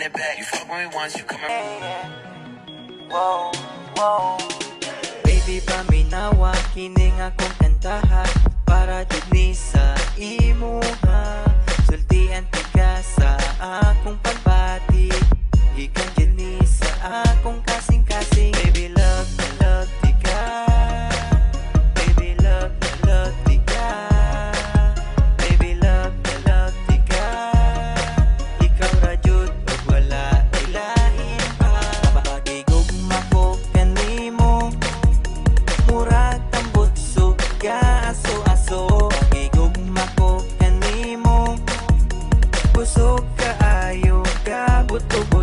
it back. You fuck with me once, you come around. Wow, wow. Baby, paminawa, kining akong kantahan para jud ni sa imuha. Sultian ti ka sa akong pagbati, ikan jud ni sa akong kasing-kasing. Baby, love ti ka. Baby, love ti ka. Baby, love ti ka. Ikaw ra jud ug wala ilahin pa. Pagigugma ko kanimo, murag tambutso ka aso-aso. Pagigugma ko kanimo, busog ka ayo ka buto.